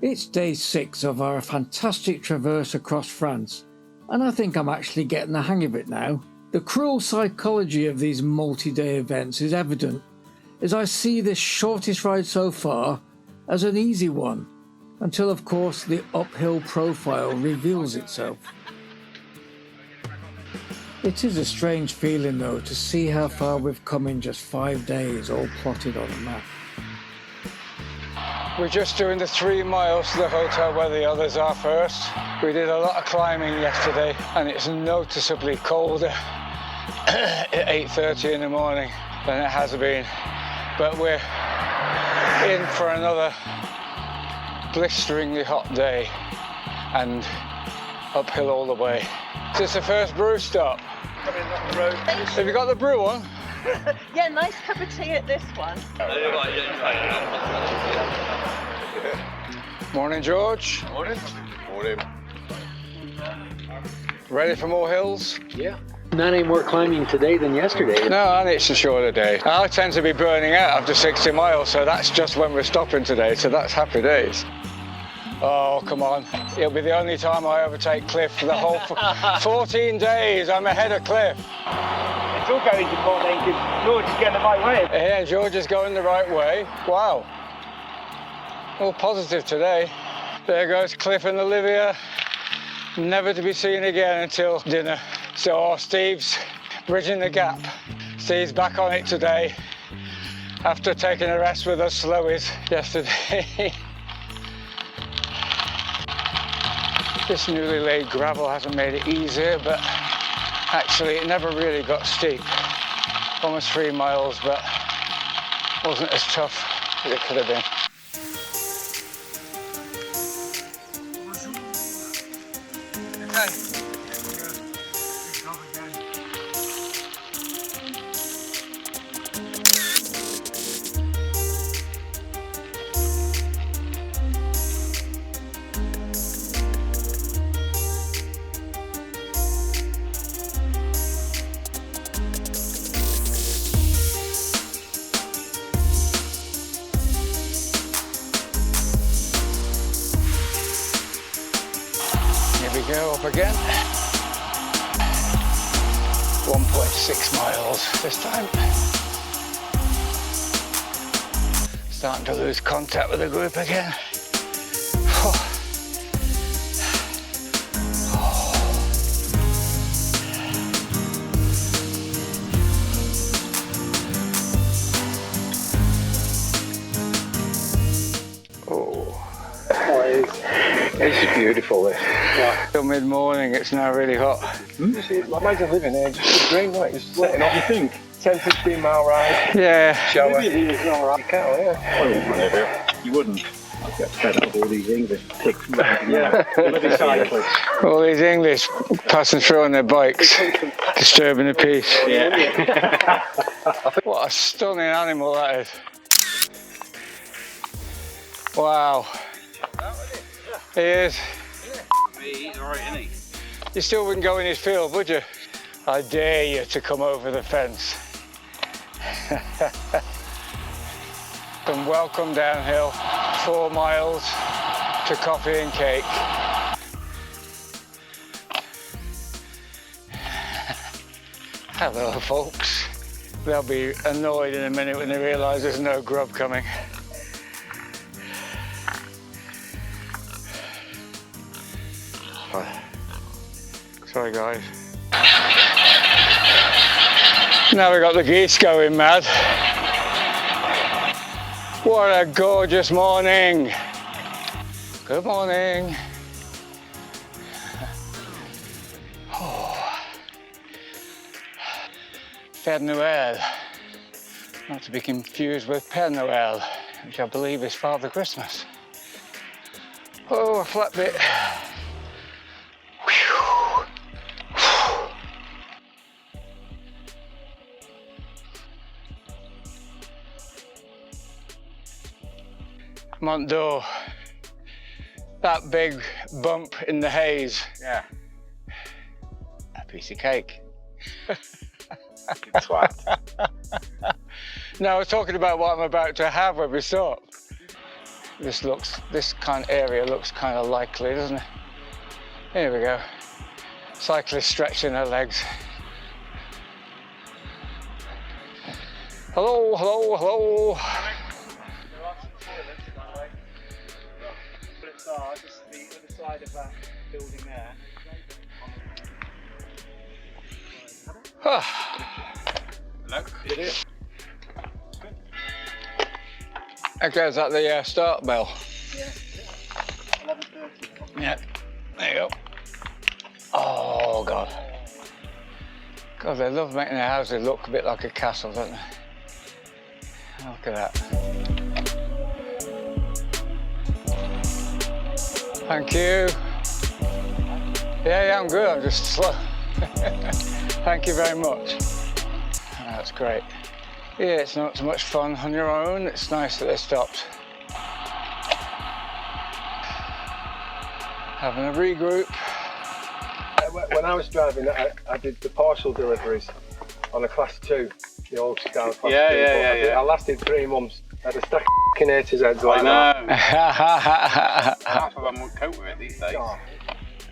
It's day 6 of our fantastic traverse across France, and I think I'm actually getting the hang of it now. The cruel psychology of these multi-day events is evident, as I see this shortest ride so far as an easy one, until of course the uphill profile reveals itself. It is a strange feeling though to see how far we've come in just 5 days, all plotted on a map. We're just doing the 3 miles to the hotel where the others are first. We did a lot of climbing yesterday and it's noticeably colder at 8:30 in the morning than it has been. But we're in for another blisteringly hot day and uphill all the way. Is this the first brew stop? Coming up the road. Have you got the brew on? Yeah, nice cup of tea at this one. Morning, George. Morning. Morning. Ready for more hills? Yeah. Not any more climbing today than yesterday. No, and it's a shorter day. I tend to be burning out after 60 miles, so that's just when we're stopping today, so that's happy days. Oh, come on. It'll be the only time I overtake Cliff for the whole 14 days. I'm ahead of Cliff. It's all going to morning because George is going the right way. Yeah, George is going the right way. Wow. All positive today. There goes Cliff and Olivia. Never to be seen again until dinner. So Steve's bridging the gap. Steve's back on it today after taking a rest with us slowies yesterday. This newly laid gravel hasn't made it easier, but actually it never really got steep. Almost 3 miles, but wasn't as tough as it could have been. Go up again. 1.6 miles this time. Starting to lose contact with the group again. It's beautiful. Yeah. Till mid-morning, it's now really hot. Imagine living here, just a dream, like just setting off. You think? 10-15 mile ride. Yeah. Shower. You can't, You wouldn't. I'd get fed up with all these English pigs. Yeah. Cyclists. All these English passing through on their bikes, disturbing the peace. Yeah. What a stunning animal that is. Wow. He is. He's alright, isn't he? You still wouldn't go in his field, would you? I dare you to come over the fence. And welcome downhill, 4 miles to coffee and cake. Hello, folks. They'll be annoyed in a minute when they realise there's no grub coming. Sorry guys. Now we got the geese going mad. What a gorgeous morning. Good morning. Oh. Père Noël. Not to be confused with Père Noël, which I believe is Father Christmas. Oh, a flat bit. Mont Dore, that big bump in the haze. Yeah. A piece of cake. You twat. No, I was talking about what I'm about to have when we stop. This kind of area looks kind of likely, doesn't it? Here we go. Cyclist stretching her legs. Hello, hello, hello. Just the other side of that building there. Hello. Okay, is that the start bell? Yeah. 11:30. Yeah. There you go. Oh God. God, they love making their houses look a bit like a castle, don't they? Look at that. Thank you. Yeah, I'm good. I'm just slow. Thank you very much. That's great. Yeah, it's not so much fun on your own. It's nice that they stopped. Having a regroup. When I was driving, I did the parcel deliveries on a class 2, the old style class 2. I lasted 3 months. I had a stack of f***ing haters heads like that. Half of them would cope with it these days.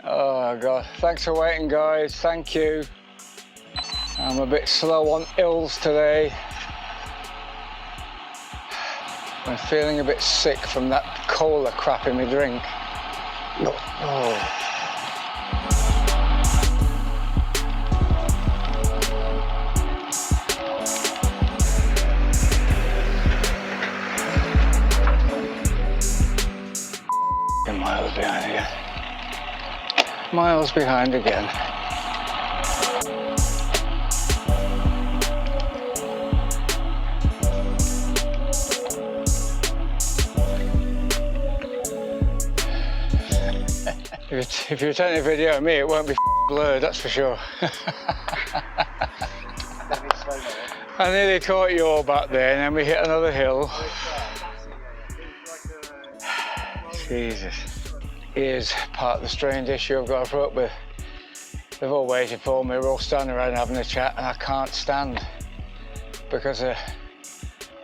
Oh God, thanks for waiting guys, thank you. I'm a bit slow on ills today. I'm feeling a bit sick from that cola crap in my drink. Oh. Miles behind again. Miles behind again. If you're taking a video of me, it won't be blurred, that's for sure. I nearly caught you all back there, and then we hit another hill. Jesus. Here's part of the strange issue I've got to put up with. They've all waited for me, we're all standing around having a chat, and I can't stand because of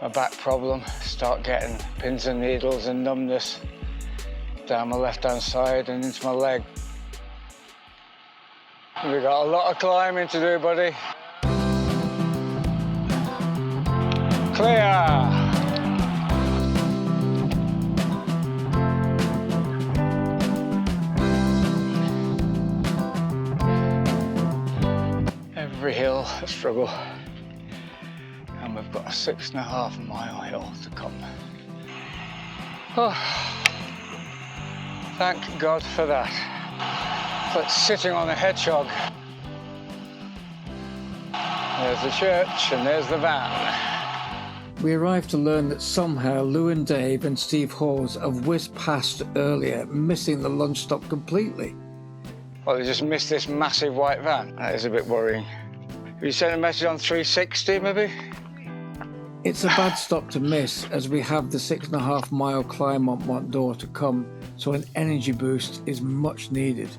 my back problem. Start getting pins and needles and numbness down my left-hand side and into my leg. We've got a lot of climbing to do, buddy. Clear! Every hill a struggle, and we've got a 6.5 mile hill to come. Oh, thank God for that. It's like sitting on a hedgehog. There's the church and there's the van. We arrived to learn that somehow Lou and Dave and Steve Hawes have whizzed past earlier, missing the lunch stop completely. Well, they just missed this massive white van. That is a bit worrying. Have you sent a message on 360, maybe? It's a bad stop to miss, as we have the 6.5 mile climb on Mont Dore to come, so an energy boost is much needed.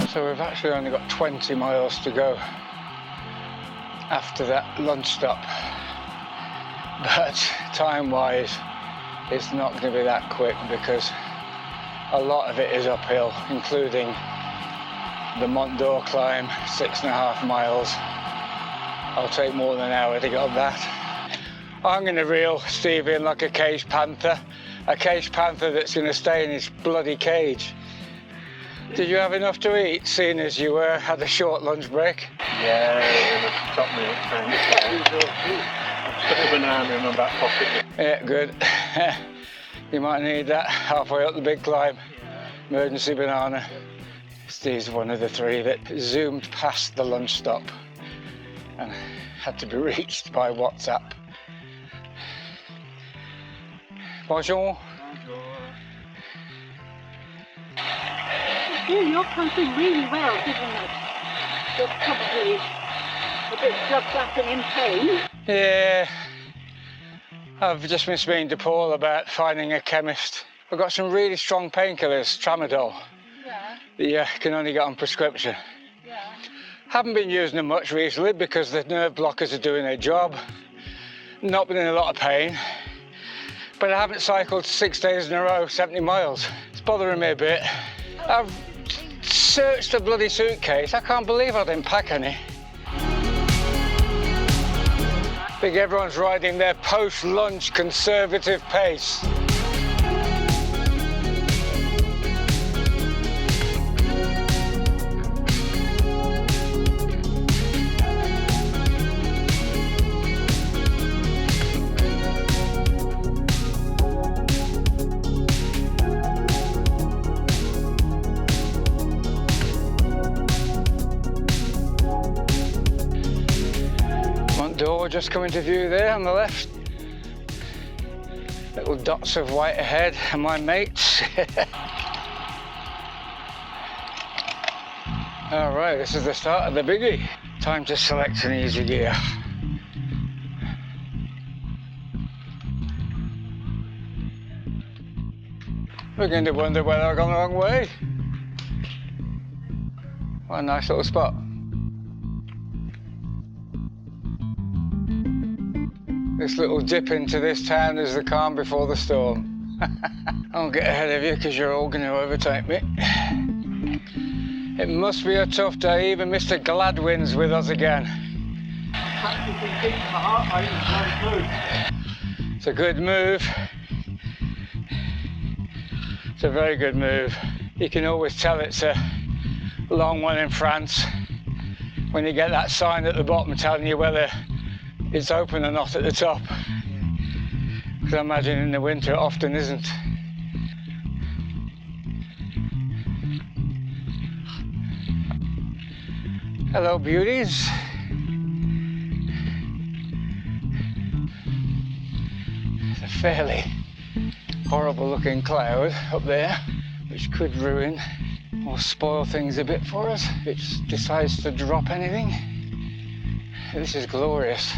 So we've actually only got 20 miles to go after that lunch stop. But time-wise, it's not going to be that quick because a lot of it is uphill, including the Mont Dore climb, 6.5 miles. I'll take more than an hour to get up that. I'm going to reel Steve in like a caged panther that's going to stay in his bloody cage. Did you have enough to eat, seeing as you had a short lunch break? Yeah, it was top meal, thanks. Stuck a banana in my back pocket. Yeah, good. You might need that halfway up the big climb. Emergency banana. Steve's one of the 3 that zoomed past the lunch stop and had to be reached by WhatsApp. Bonjour. You're coping really well, given that you're probably a bit drugged up and in pain. Yeah, I've just been speaking to Paul about finding a chemist. We've got some really strong painkillers, tramadol. Yeah. that you can only get on prescription. Yeah. Haven't been using them much recently because the nerve blockers are doing their job. Not been in a lot of pain. But I haven't cycled 6 days in a row, 70 miles. It's bothering me a bit. I've searched the bloody suitcase. I can't believe I didn't pack any. I think everyone's riding their post-lunch conservative pace. Mont Dore just coming to view there on the left. Little dots of white ahead and my mates. All right, this is the start of the biggie. Time to select an easy gear. Beginning to wonder whether I've gone the wrong way. What a nice little spot. This little dip into this town is the calm before the storm. I won't get ahead of you because you're all going to overtake me. It must be a tough day. Even Mr. Gladwin's with us again. It's a good move. It's a very good move. You can always tell it's a long one in France when you get that sign at the bottom telling you whether it's open or not at the top. Because I imagine in the winter it often isn't. Hello, beauties. It's a fairly horrible looking cloud up there, which could ruin or spoil things a bit for us if it decides to drop anything. This is glorious.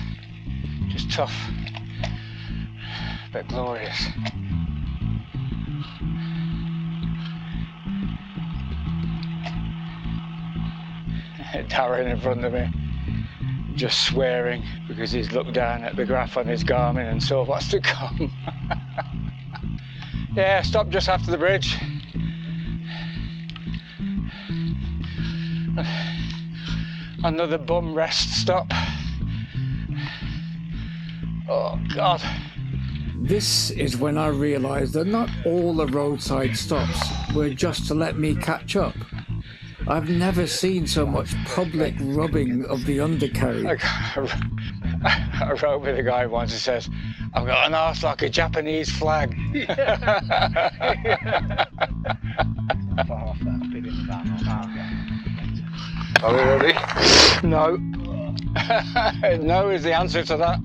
Just tough, but glorious. Darren in front of me, just swearing because he's looked down at the graph on his Garmin and saw what's to come. Yeah, stop just after the bridge. Another bum rest stop. Oh God. This is when I realised that not all the roadside stops were just to let me catch up. I've never seen so much public rubbing of the undercarriage. I rode with a guy once who says, I've got an arse like a Japanese flag. Are we ready? No. No is the answer to that.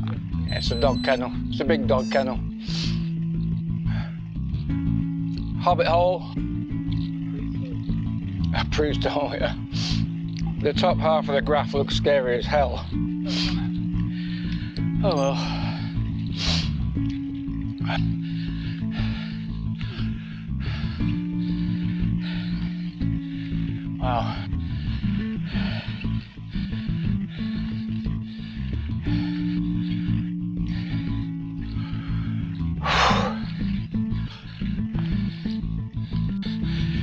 It's a dog kennel. It's a big dog kennel. Hobbit hole. Proves to hole, yeah. The top half of the graph looks scary as hell. Oh well. Wow.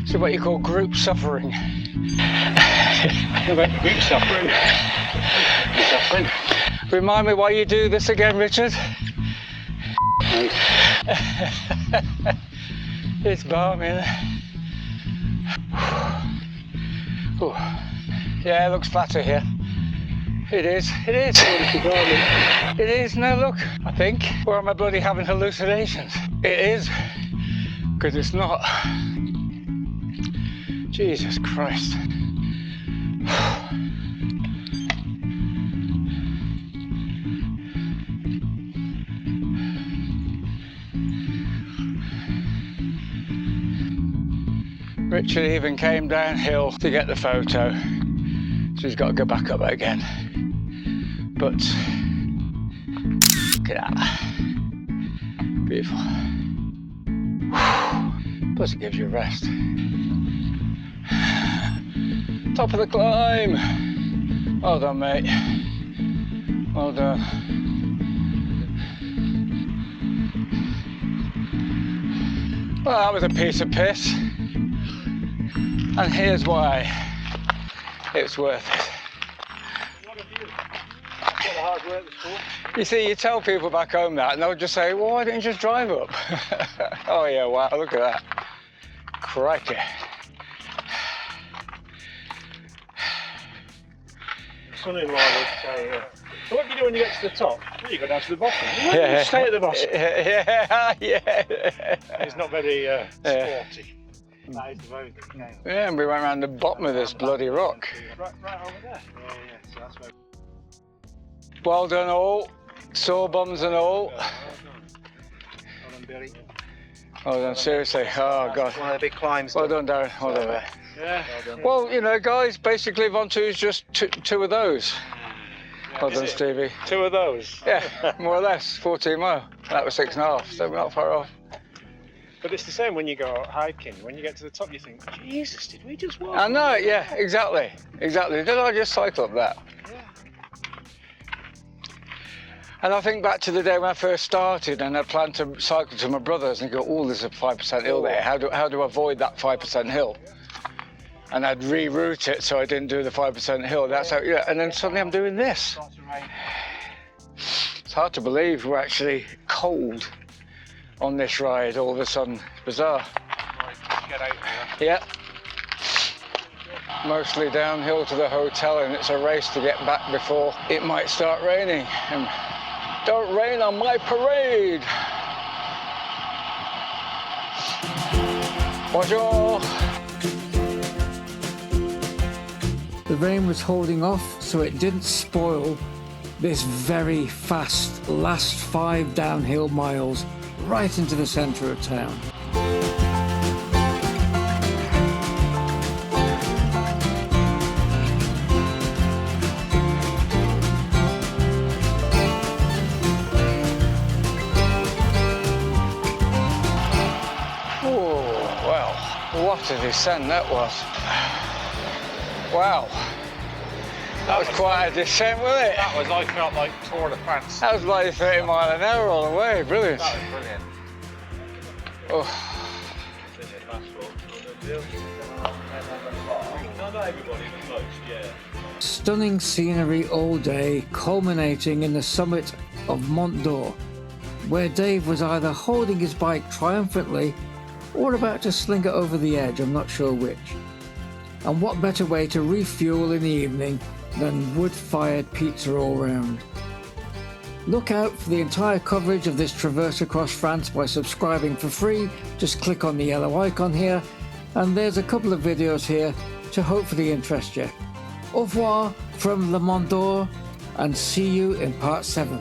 So what you call group suffering. Group suffering. Suffering. Remind me why you do this again, Richard? It's balmy, isn't it? Yeah, it looks flatter here. It is, it is. It is, no look, I think. Or am I bloody having hallucinations? It is, because it's not. Jesus Christ. Richard even came downhill to get the photo, so he's got to go back up again. But look at that. Beautiful. Plus it gives you a rest. Top of the climb. Well done, mate. Well done. Well, that was a piece of piss. And here's why it's worth it. What a view. That's what the hard work was for. You see, you tell people back home that, and they'll just say, well, why didn't you just drive up? Oh, yeah, wow, look at that. Crikey. Son-in-law would say, so what do you do when you get to the top? Well, you go down to the bottom. You Yeah. stay at the bottom. Yeah. It's not very sporty. That is a very good scale. Yeah, and we went around the bottom of this bloody rock. Right over there. Yeah, so that's where... Well done all, sore bums and all. Well done, Billy. Well done, seriously, oh God. One of the big climbs. Well done, Darren, well done, mate. Yeah. Well, you know, guys, basically Ventoux is just two of those. Well done, Stevie. Two of those? Yeah, more or less, 14 mile. That was 6.5, so we're not far off. But it's the same when you go out hiking. When you get to the top, you think, Jesus, did we just walk? I know, yeah, exactly. Did I just cycle up that? Yeah. And I think back to the day when I first started and I planned to cycle to my brother's and go, oh, there's a 5% hill there. How do I avoid that 5% hill? And I'd reroute it so I didn't do the 5% hill. That's how, yeah. And then suddenly I'm doing this. It's hard to believe we're actually cold on this ride all of a sudden. It's bizarre. Get out there. Yeah. Mostly downhill to the hotel, and it's a race to get back before it might start raining. And don't rain on my parade. Bonjour. The rain was holding off, so it didn't spoil this very fast last 5 downhill miles right into the centre of town. Oh, well, what a descent that was. Wow. That was quite a descent, wasn't it? That was, I felt like Tour de France. That was like 30 mile an hour all the way. Brilliant. That was brilliant. Oh. Not everybody was close, yeah. Stunning scenery all day, culminating in the summit of Mont Dore, where Dave was either holding his bike triumphantly or about to sling it over the edge, I'm not sure which. And what better way to refuel in the evening than wood-fired pizza all round. Look out for the entire coverage of this traverse across France by subscribing for free. Just click on the yellow icon here, and there's a couple of videos here to hopefully interest you. Au revoir from Le Mont Dore, and see you in part 7.